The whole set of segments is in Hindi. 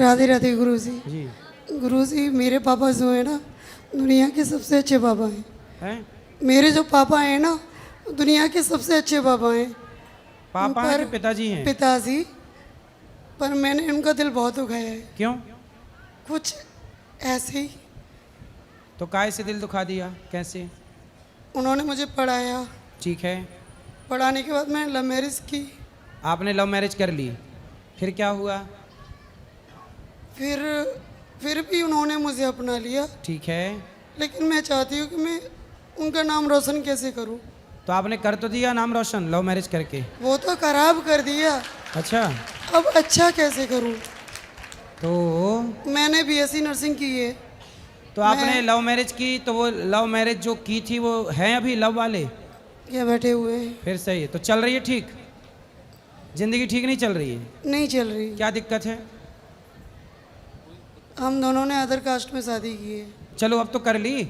राधे राधे गुरुजी। जी गुरुजी, मेरे पापा जो है ना, दुनिया के सबसे अच्छे पापा हैं। हैं? मेरे जो पापा हैं ना, दुनिया के सबसे अच्छे पापा हैं। पापा हैं कि पिताजी हैं? पिताजी। पर मैंने उनका दिल बहुत दुखाया है। क्यों? कुछ ऐसे ही। तो काय से दिल दुखा दिया? कैसे? उन्होंने मुझे पढ़ाया। ठीक है। पढ़ाने के बाद मैंने लव मैरिज की। आपने लव मैरिज कर ली, फिर क्या हुआ? फिर भी उन्होंने मुझे अपना लिया। ठीक है। लेकिन मैं चाहती हूँ कि मैं उनका नाम रोशन कैसे करूँ। तो आपने कर तो दिया नाम रोशन लव मैरिज करके। वो तो खराब कर दिया। अच्छा। अब अच्छा कैसे करूँ? तो मैंने बीएससी नर्सिंग की है। तो आपने लव मैरिज की, तो वो लव मैरिज जो की थी वो हैं अभी लव वाले? क्या बैठे हुए हैं? फिर सही है। तो चल रही है ठीक? जिंदगी ठीक नहीं चल रही है? नहीं चल रही। क्या दिक्कत है? हम दोनों ने अदर कास्ट में शादी की है। चलो अब तो कर ली,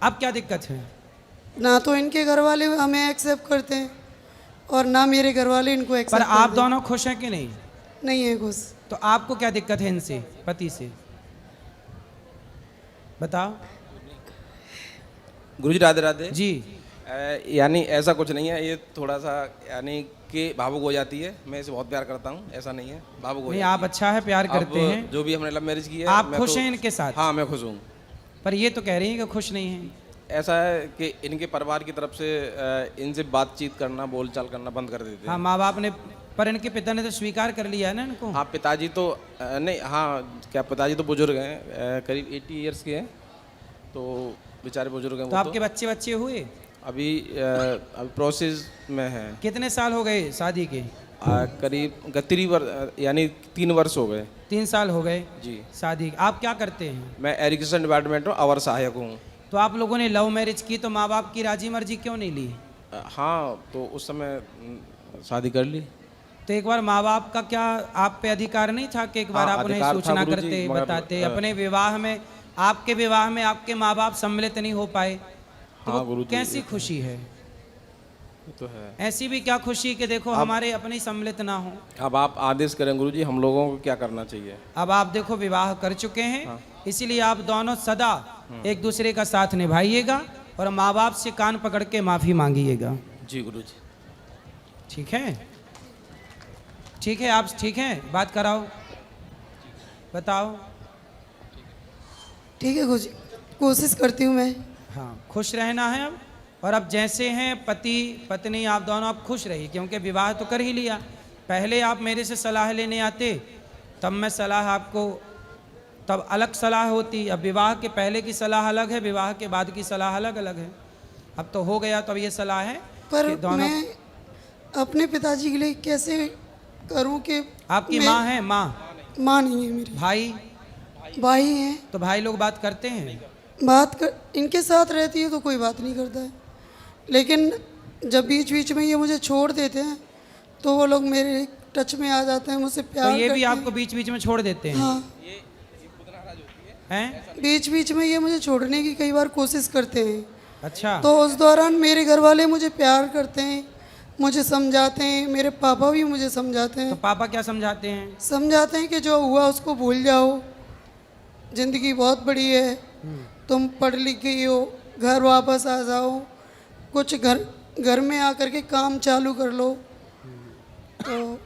अब क्या दिक्कत है? ना तो इनके घर वाले हमें एक्सेप्ट करते हैं और ना मेरे घर वाले इनको पर एक्सेप्ट आप करते हैं। दोनों खुश हैं कि नहीं? नहीं है खुश। तो आपको क्या दिक्कत है इनसे, पति से? बताओ। गुरुजी राधे राधे जी। यानी ऐसा कुछ नहीं है, ये थोड़ा सा यानी कि भावुक हो जाती है। मैं इसे बहुत प्यार करता हूँ, ऐसा नहीं है, भावुक हो नहीं, जाती आप अच्छा है, प्यार करते अब हैं। जो भी हमने लव मैरिज की है, आप मैं खुश तो- हैं इनके साथ? हाँ, मैं खुश हूँ। पर ये तो कह रही हैं कि खुश नहीं है। ऐसा है कि इनके परिवार की तरफ से इनसे बातचीत करना, बोलचाल करना बंद कर देते हाँ, हैं। माँ बाप ने, पर इनके पिता ने तो स्वीकार कर लिया है ना इनको। हाँ, पिताजी तो नहीं, हाँ क्या पिताजी तो बुजुर्ग हैं, करीब 80 ईयर्स के हैं, तो बेचारे बुजुर्ग हैं तो वो। आपके बच्चे बच्चे हुए? अभी प्रोसेस में है। कितने साल हो गए शादी के? करीब 3 वर्ष हो गए। 3 साल हो गए जी। शादी। आप क्या करते हैं? मैं एजुकेशन डिपार्टमेंट में अवर सहायक हूँ। तो आप लोगों ने लव मैरिज की तो माँ बाप की राजी मर्जी क्यों नहीं ली? हाँ, तो उस समय शादी कर ली। तो एक बार माँ बाप का क्या आप पे अधिकार नहीं था कि एक बार हाँ, आप उन्हें अधिकार था सूचना गुरुजी, करते, मगर, बताते? अपने विवाह में, आपके विवाह में आपके माँ बाप सम्मिलित नहीं हो पाए, तो हाँ वो गुरुजी, कैसी खुशी है? ये तो है। ऐसी भी क्या खुशी कि देखो हमारे अपने सम्मिलित ना हो। अब आप आदेश करें गुरुजी, हम लोगों को क्या करना चाहिए? अब आप देखो विवाह कर चुके हैं, इसीलिए आप दोनों सदा एक दूसरे का साथ निभाइएगा और माँ बाप से कान पकड़ के माफ़ी मांगिएगा। जी गुरुजी। ठीक है? ठीक है, आप ठीक हैं? बात कराओ, बताओ। ठीक है गुरुजी, कोशिश करती हूँ मैं। हाँ, खुश रहना है अब। और अब जैसे हैं पति पत्नी, आप दोनों अब खुश रहिए, क्योंकि विवाह तो कर ही लिया। पहले आप मेरे से सलाह लेने आते, तब मैं सलाह आपको, तब अलग सलाह होती। अब विवाह के पहले की सलाह अलग है, विवाह के बाद की सलाह अलग अलग है। अब तो हो गया, तो अब ये सलाह है पर कि दोनों। मैं अपने पिताजी के लिए कैसे करूं कि आपकी माँ है? माँ? माँ नहीं है मेरी। भाई? भाई हैं। तो भाई लोग बात करते हैं? इनके साथ रहती है तो कोई बात नहीं करता है, लेकिन जब बीच बीच में ये मुझे छोड़ देते हैं तो वो लोग मेरे टच में आ जाते हैं, मुझसे प्यार तो ये भी करते आपको बीच बीच में छोड़ देते हैं? हाँ, हैं? बीच बीच में ये मुझे छोड़ने की कई बार कोशिश करते हैं। अच्छा। तो उस दौरान मेरे घर वाले मुझे प्यार करते हैं, मुझे समझाते हैं, मेरे पापा भी मुझे समझाते तो हैं। पापा क्या समझाते हैं? समझाते हैं कि जो हुआ उसको भूल जाओ, ज़िंदगी बहुत बड़ी है, तुम पढ़ लिख गई हो, घर वापस आ जाओ, कुछ घर में आकर के काम चालू कर लो। तो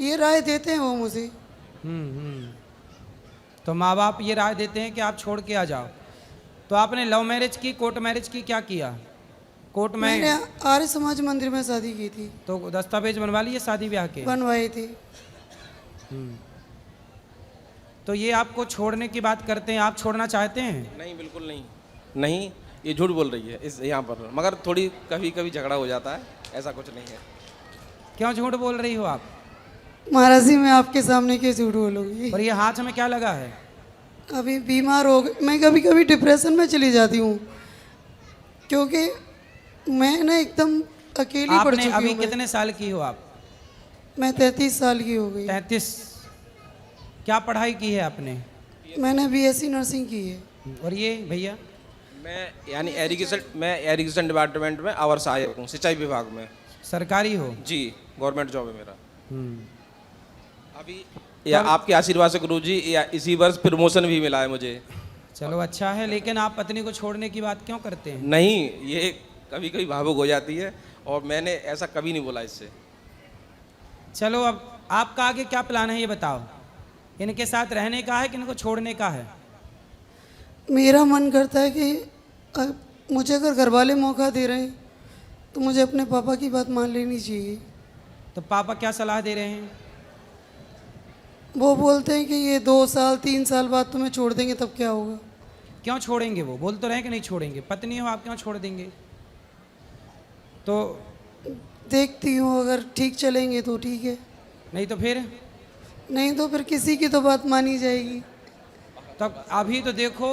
ये राय देते हैं वो मुझे। तो माँ बाप ये राय देते हैं कि आप छोड़ के आ जाओ। तो आपने लव मैरिज की, कोर्ट मैरिज की, क्या किया? कोर्ट में? मैंने आर्य समाज मंदिर में शादी की थी। तो दस्तावेज बनवा लिए शादी ब्याह के? बनवाई थी। तो ये आपको छोड़ने की बात करते हैं, आप छोड़ना चाहते हैं? नहीं, बिल्कुल नहीं। नहीं, ये झूठ बोल रही है इस यहाँ पर, मगर थोड़ी कभी कभी झगड़ा हो जाता है, ऐसा कुछ नहीं है। क्यों झूठ बोल रही हो आप? महाराज जी, मैं आपके सामने क्यों झूठ बोलूँगी? और ये हाथ में क्या लगा है? अभी बीमार हो गई मैं, कभी कभी डिप्रेशन में चली जाती हूँ, क्योंकि मैं ना एकदम अकेली पड़ आपने चुकी अभी हूँ। कितने साल की हो आप? मैं 33 साल की हो गई। 33। क्या पढ़ाई की है आपने? मैंने बीएससी नर्सिंग की है। और ये भैया? मैं एरिगेशन डिपार्टमेंट में अवर सहायक हूँ, सिंचाई विभाग में। सरकारी हो? जी, गवर्नमेंट जॉब है मेरा। हम्म। अभी या आपके आशीर्वाद से गुरुजी, या इसी वर्ष प्रमोशन भी मिला है मुझे। चलो अच्छा है, लेकिन आप पत्नी को छोड़ने की बात क्यों करते हैं? नहीं, ये कभी कभी भावुक हो जाती है और मैंने ऐसा कभी नहीं बोला इससे। चलो अब आपका आगे क्या प्लान है ये बताओ। इनके साथ रहने का है कि इनको छोड़ने का है? मेरा मन करता है कि मुझे अगर घर वाले मौका दे रहे हैं तो मुझे अपने पापा की बात मान लेनी चाहिए। तो पापा क्या सलाह दे रहे हैं? वो बोलते हैं कि ये 2 साल 3 साल बाद तुम्हें छोड़ देंगे, तब क्या होगा। क्यों छोड़ेंगे? वो बोल तो रहे कि नहीं छोड़ेंगे। पत्नी हो आप, क्यों छोड़ देंगे? तो देखती हूँ, अगर ठीक चलेंगे तो ठीक है, नहीं तो फिर? नहीं तो फिर किसी की तो बात मानी जाएगी। तब अभी तो देखो,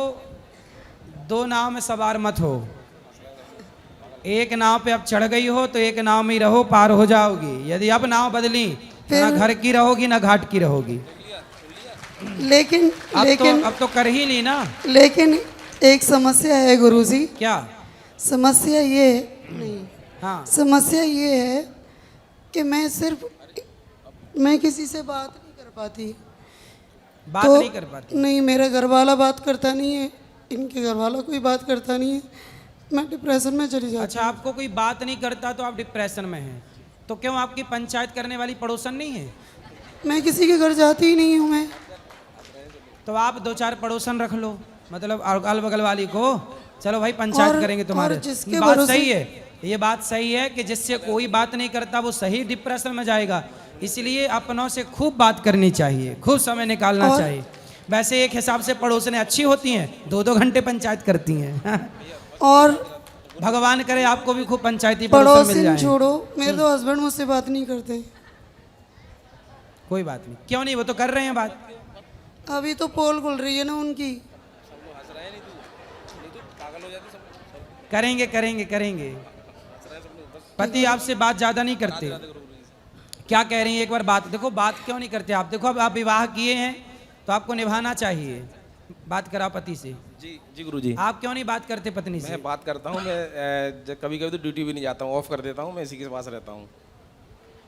2 नाव में सवार मत हो। एक नाव पे अब चढ़ गई हो तो एक नाव में ही रहो, पार हो जाओगी। यदि अब नाव बदली तो ना घर की रहोगी ना घाट की रहोगी। लेकिन अब तो कर ही ली ना। लेकिन एक समस्या है गुरुजी। क्या समस्या ये नहीं, हाँ, समस्या ये है कि मैं किसी से बात नहीं कर पाती। बात नहीं कर पाती? नहीं, मेरा घर वाला बात करता नहीं है, इनके घर वाला कोई बात करता नहीं है, मैं डिप्रेशन में चली जाती। अच्छा, आपको कोई बात नहीं करता तो आप डिप्रेशन में हैं? तो क्यों आपकी पंचायत करने वाली पड़ोसन नहीं है? मैं किसी के घर जाती ही नहीं हूँ मैं। तो आप 2-4 पड़ोसन रख लो, मतलब अगल बगल वाली को। चलो भाई पंचायत करेंगे तुम्हारे। जिसके बात भरोसे- सही है, ये बात सही है कि जिससे कोई बात नहीं करता वो सही डिप्रेशन में जाएगा। इसलिए अपनों से खूब बात करनी चाहिए, खूब समय निकालना चाहिए। वैसे एक हिसाब से पड़ोसने अच्छी होती हैं, 2-2 घंटे पंचायत करती हैं। और भगवान करे आपको भी खूब पंचायती पड़ोसन मिल पड़ोसी जाए। छोड़ो, मेरे तो हस्बैंड मुझसे बात नहीं करते। कोई बात नहीं, क्यों नहीं, वो तो कर रहे हैं बात। अभी तो पोल खुल रही है ना उनकी। करेंगे करेंगे करेंगे। पति आपसे बात ज्यादा नहीं करते? क्या कह रही हैं एक बार बात देखो। बात क्यों नहीं करते आप? देखो अब आप विवाह किए हैं तो आपको निभाना चाहिए। बात कराओ पति से। जी गुरुजी। आप क्यों नहीं बात करते पत्नी से? मैं बात करता हूँ, मैं कभी कभी तो ड्यूटी भी नहीं जाता हूँ, ऑफ कर देता हूँ, मैं इसी के पास रहता हूँ।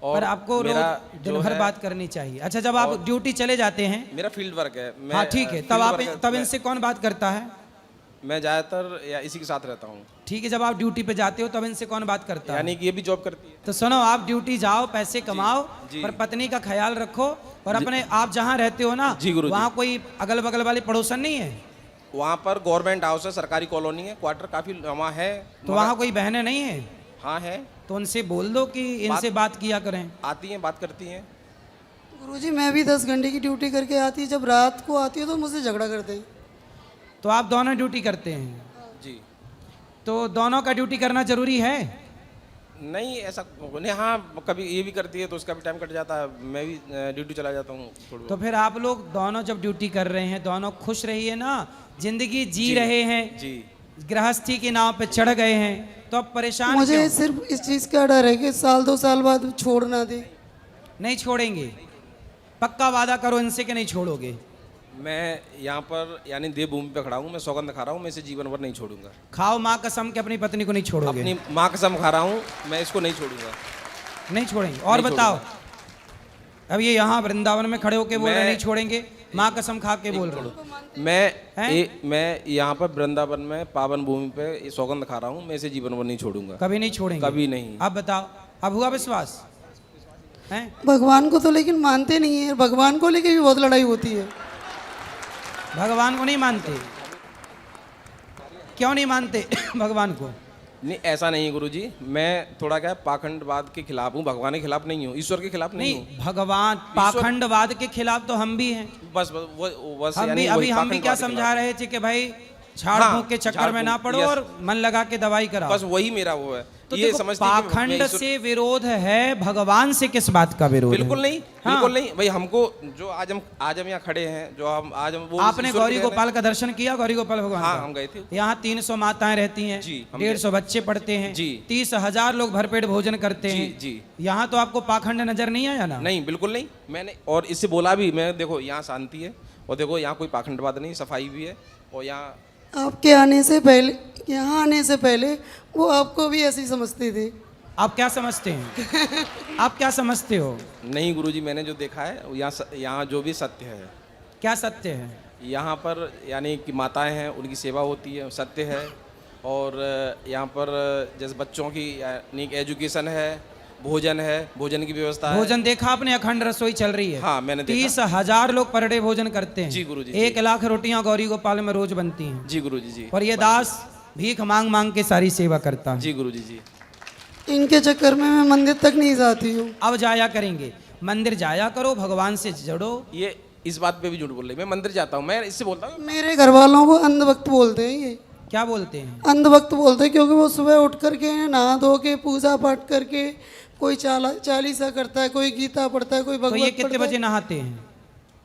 पर आपको रोज दिन भर बात करनी चाहिए। अच्छा, जब आप ड्यूटी चले जाते हैं? मेरा फील्ड वर्क है। हाँ ठीक है, तब इनसे कौन बात करता है? मैं ज़्यादातर या इसी के साथ रहता हूँ। ठीक है, जब आप ड्यूटी पे जाते हो तब इनसे कौन बात करता है? यानी कि ये भी जॉब करती है। तो सुनो, आप ड्यूटी जाओ, पैसे कमाओ, पर पत्नी का ख्याल रखो। और अपने आप जहाँ रहते हो ना, वहाँ कोई अगल बगल वाली पड़ोसन नहीं है? वहाँ पर गवर्नमेंट हाउस है, सरकारी कॉलोनी है, क्वार्टर काफी वहाँ है। तो वहाँ कोई बहनें नहीं है? हाँ है। तो उनसे बोल दो कि इनसे बात किया करें। आती हैं, बात करती हैं। गुरुजी, मैं भी 10 घंटे की ड्यूटी करके आती है, जब रात को आती है तो मुझसे झगड़ा करते हैं। तो आप दोनों ड्यूटी करते हैं? जी। तो दोनों का ड्यूटी करना जरूरी है? नहीं ऐसा नहीं, हाँ कभी ये भी करती है तो उसका भी टाइम कट जाता है, मैं भी ड्यूटी चला जाता हूँ। तो फिर आप लोग दोनों जब ड्यूटी कर रहे हैं, दोनों खुश रहिए ना, जिंदगी जी रहे हैं जी। गृहस्थी की नाव पे चढ़ गए हैं, तो अब परेशान मुझे क्यों? सिर्फ इस चीज़ का डर है कि साल 2 साल बाद छोड़ ना दे। नहीं छोड़ेंगे? पक्का वादा करो इनसे कि नहीं छोड़ोगे? मैं यहाँ पर यानी देवभूमि पे खड़ा हूँ, मैं सौगंध खा रहा हूँ, मैं इसे जीवन भर नहीं छोड़ूंगा। खाओ माँ कसम के अपनी पत्नी को नहीं छोड़ोगे? अपनी माँ कसम खा रहा हूँ, मैं इसको नहीं छोड़ूंगा। नहीं छोड़ेंगे? और नहीं बताओ, अब ये यहाँ वृंदावन में खड़े होके बोल रहे मैं- नहीं छोड़ेंगे, माँ कसम खा के बोल रहे हो। मैं यहाँ पर वृंदावन में पावन भूमि पे ये सौगंध खा रहा हूँ, मैं इसे जीवन भर नहीं छोड़ूंगा। कभी नहीं छोड़ेंगे? कभी नहीं। अब बताओ, अब हुआ विश्वास है? भगवान को तो लेकिन मानते नहीं है, भगवान को लेके भी बहुत लड़ाई होती है। भगवान को नहीं मानते? क्यों नहीं मानते भगवान को? नहीं ऐसा नहीं है गुरुजी, मैं थोड़ा क्या पाखंडवाद के खिलाफ हूँ, भगवान के खिलाफ नहीं हूँ, ईश्वर के खिलाफ नहीं हूँ। नहीं, भगवान पाखंडवाद के खिलाफ तो हम भी हैं। बस बस हम भी अभी हम भी क्या समझा रहे थे कि भाई झाड़ फूंक के चक्कर में ना पड़ो और मन लगा के दवाई कराओ। बस वही मेरा वो है। तो ये देखो, समझते हैं कि पाखंड से विरोध है, भगवान से किस बात का विरोध है? बिल्कुल नहीं, हाँ। बिल्कुल नहीं भाई। हमको जो आज हम यहाँ खड़े हैं, जो हम आज हम वो आपने ईश्वर गौरी के गोपाल का दर्शन किया? गौरी गोपाल भगवान हाँ का? हम गए थे। यहाँ 300 माताएं रहती हैं, जी, हम 150 बच्चे पढ़ते हैं, जी। 30,000 लोग भरपेट भोजन करते जी, हैं। जी। यहाँ तो आपको पाखंड नजर नहीं आया ना? नहीं बिल्कुल नहीं, मैंने और इससे बोला भी, मैं देखो यहाँ शांति है और देखो यहाँ कोई पाखंडवाद नहीं, सफाई भी है। और यहाँ आपके आने से पहले, यहाँ आने से पहले वो आपको भी ऐसे ही समझते थे। आप क्या समझते हैं? आप क्या समझते हो? नहीं गुरुजी, मैंने जो देखा है यहाँ जो भी सत्य है, क्या सत्य है? यहाँ पर यानी कि माताएं हैं, उनकी सेवा होती है, सत्य है। और यहाँ पर जैसे बच्चों की यानी कि एजुकेशन है, भोजन है, भोजन की व्यवस्था है। भोजन देखा आपने? अखंड रसोई चल रही है। हाँ, मैंने देखा। 30,000 लोग पर डे भोजन करते हैं। जी गुरुजी, 1 लाख रोटियां गौरी गोपाल में रोज बनती हैं। जी गुरुजी जी। और ये दास भीख मांग मांग के सारी सेवा करता है। जी गुरुजी जी। इनके चक्कर में मैं मंदिर तक नहीं जाती हूँ। अब जाया करेंगे, मंदिर जाया करो, भगवान से जुड़ो। ये इस बात पे भी झूठ बोल रही है। मैं मंदिर जाता हूँ, मैं इससे बोलता हूँ। मेरे घर वालों को अंधभक्त बोलते हैं। ये क्या बोलते हैं? अंधभक्त बोलते हैं क्योंकि वो सुबह उठ करके नहा धो के पूजा पाठ करके कोई चालीसा करता है, कोई गीता पढ़ता है, कोई तो ये भगवत कितने पढ़ता बजे नहाते हैं?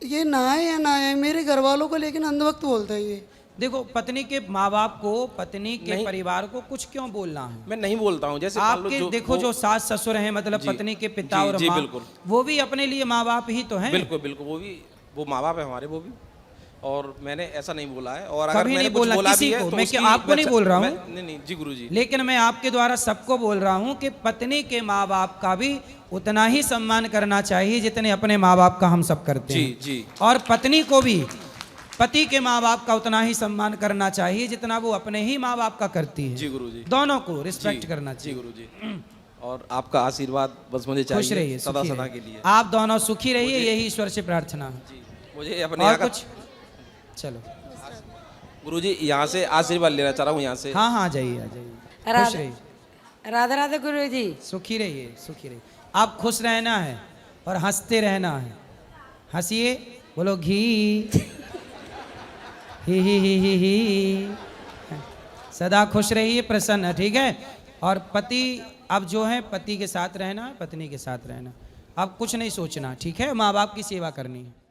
है। ये नहाए या नहाए मेरे घर वालों को लेकिन अंधभक्त बोलते हैं ये। देखो, पत्नी के माँ बाप को, पत्नी के परिवार को कुछ क्यों बोलना है? मैं नहीं बोलता हूँ। जैसे मान लो आपके देखो वो- जो सास ससुर हैं, मतलब जी, पत्नी के पिता जी, और जी, माँ, बिल्कुल। वो भी अपने लिए माँ बाप ही तो हैं। बिल्कुल बिल्कुल, वो माँ बाप है हमारे, वो भी। और मैंने ऐसा नहीं बोला है। और अगर कभी मैंने नहीं कुछ बोला बोला किसी भी है को। तो मैं उसकी क्या आपको नहीं बोल रहा हूँ? नहीं नहीं जी गुरुजी। लेकिन मैं आपके द्वारा सबको बोल रहा हूँ कि पत्नी के माँ बाप का भी उतना ही सम्मान करना चाहिए जितने अपने माँ बाप का हम सब करते जी हैं। जी और पत्नी को भी पति के माँ बाप का उतना ही सम्मान करना चाहिए जितना वो अपने ही माँ बाप का करती है। जी गुरुजी। दोनों को रिस्पेक्ट जी, करना जी चाहिए। गुरुजी। और आपका आशीर्वाद बस मुझे खुश चाहिए रहिए, सदा सुखी सदा रहिए। के लिए। आप दोनों सुखी रहिए, यही ईश्वर से प्रार्थना है। जी, मुझे अपने और यहाँ का कुछ? चलो, गुरुजी यहाँ से आशीर्वाद लेना चाह रहा हूँ यहाँ से। हाँ हाँ, जाइए आ जाइए। खुश राधे रहिए, राधे राधे गुरु जी। सुखी रहिए, सुखी रहिए। आप खुश रहना है और हंसते रहना है। हंसिए, बोलो घी ही। सदा खुश रहिए, प्रसन्न, ठीक है। और पति अब जो है, पति के साथ रहना, पत्नी के साथ रहना। अब कुछ नहीं सोचना, ठीक है। माँ बाप की सेवा करनी है।